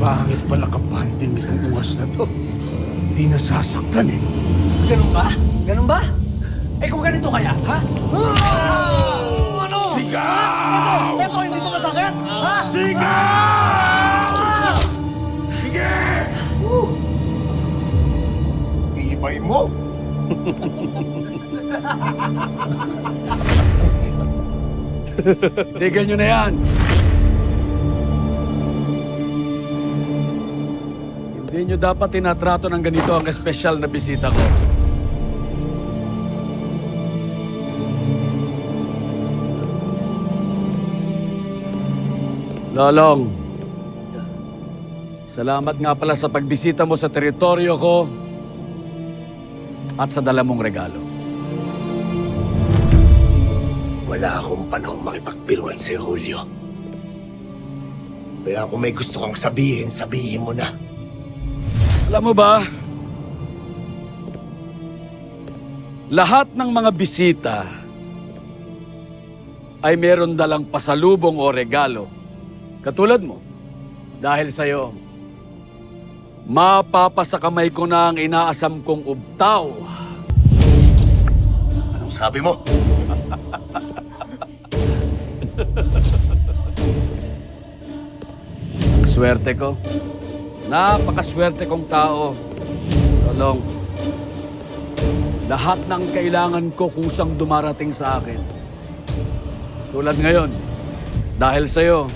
Pangit pala kabanding itong ungas na to. Hindi nasasaktan eh. Ganun ba? Ganun ba? Eh kung ganito kaya, ha? Ano? Sigaw! Ito, hindi ito masakit? Ha? Sigaw! Sige! Iibay mo? Tigil nyo na yan. Hindi nyo dapat tinatrato ng ganito ang espesyal na bisita ko. Lolong, salamat nga pala sa pagbisita mo sa teritoryo ko at sa dala mong regalo. Wala akong panahong makipagbiruan sa'yo, Julio. Kaya kung may gusto kang sabihin, sabihin mo na. Alam mo ba, lahat ng mga bisita ay meron dalang pasalubong o regalo. Katulad mo, dahil sa'yo, mapapasakamay ko na ang inaasam kong ubtaw. Anong sabi mo? Swerte ko. Napakaswerte kong tao. Lolong, lahat ng kailangan ko kusang dumarating sa akin. Tulad ngayon, dahil sa'yo,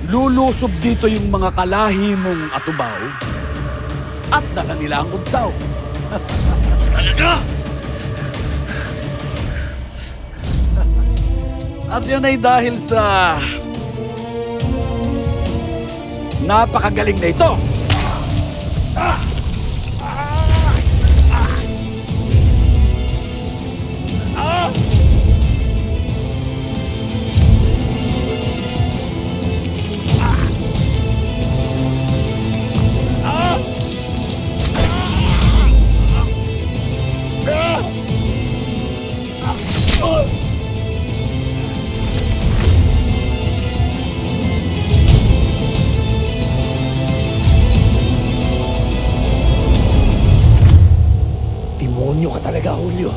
lulusob dito yung mga kalahi mong atubaw at dala nila ang ubtaw. Talaga? At yun ay dahil sa napakagaling na ito. Demonyo ka talaga, Julio.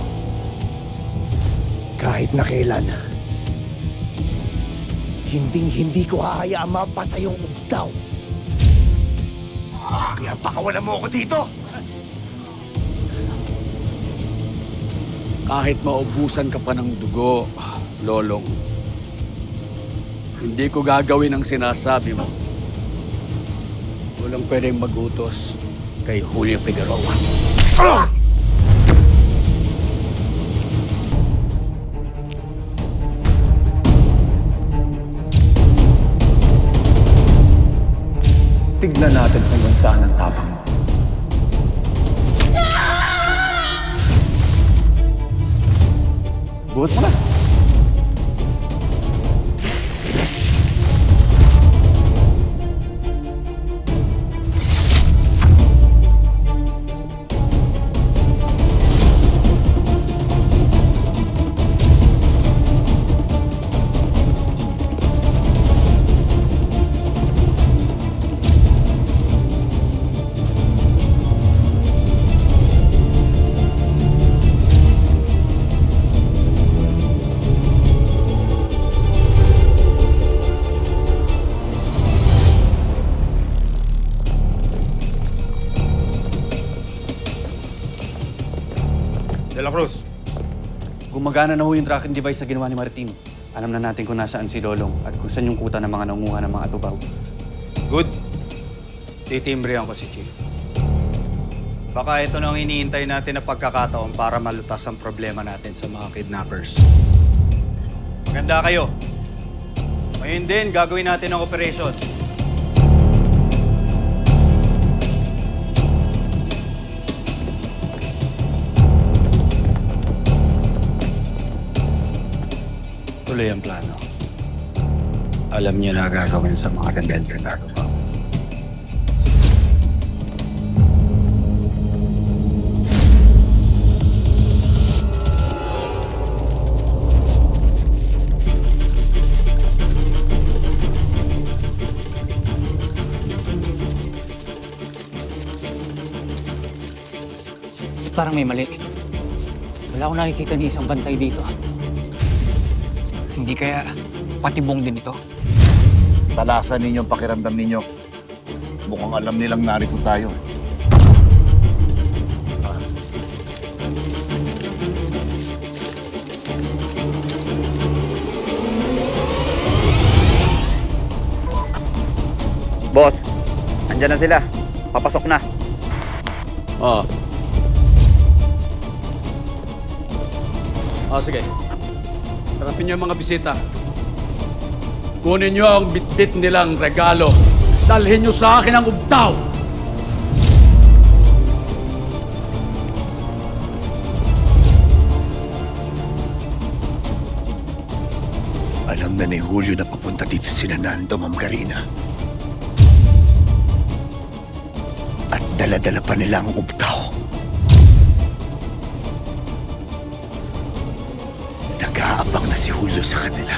Kahit na kailan, hindi ko hahayaan mapasa yung ubtaw. Kaya pakawalan mo ako dito! Kahit maubusan ka pa ng dugo, Lolong, hindi ko gagawin ang sinasabi mo. Walang pwedeng magutos kay Julio Figueroa. Tignan natin kung saan ang tapang mo. Buhat mo na. De La Cruz. Gumagana na ho yung tracking device na ginawa ni Martin. Alam na natin kung nasaan si Lolong at kung saan yung kuta ng mga nangunguha ng mga atubaw. Good. Titimbrihan ko si Chief. Baka ito na ang iniintay natin na pagkakataon para malutas ang problema natin sa mga kidnappers. Maganda kayo. Ngayon din, gagawin natin ang operation. Tuloy ang plano. Alam niyo na gagawin sa mga rebelde na atubaw. Bakit parang may mali? Wala akong nakikita ni isang bantay dito. Hindi kaya patibong din ito? Talasan ninyo ang pakiramdam ninyo. Mukhang alam nilang narito tayo. Boss, andyan na sila. Papasok na. Oo. Sige. Harapin niyo ang mga bisita. Kunin niyo ang bitbit nilang regalo. Dalhin niyo sa akin ang ubtaw. Alam na ni Julio na papunta dito si Nando, Ma'am Karina. At dala-dala pa nila ang ubtaw. Nag-aabang na si Julio sa kanila.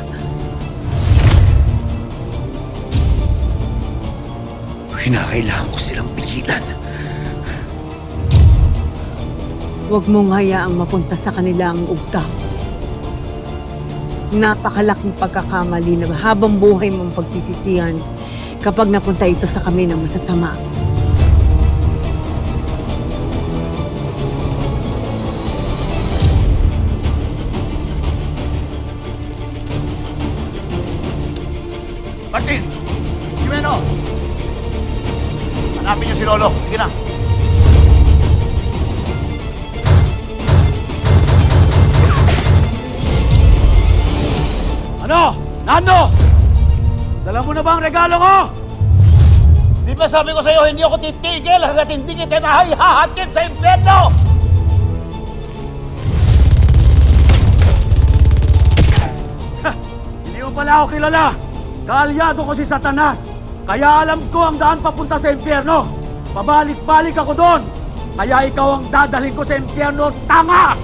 Kinakailangan ko silang pigilan. Huwag mong hayaang mapunta sa kanila ang ugta. Napakalaking pagkakamali na habang buhay mong pagsisisihan kapag napunta ito sa kami ng masasama. Martin! Jimeno! Hanapin niyo si Lolo. Sige na. Ano? Nando! Dala mo na ba ang regalo ko? Di ba sabi ko sa'yo, hindi ako titigil hanggat hindi kita nahihahatid sa impyerno! Hindi mo pala ako kilala. Kaalyado ko si Satanas. Kaya alam ko ang daan papunta sa impyerno. Pabalik-balik ako doon. Kaya ikaw ang dadalhin ko sa impyerno, tanga!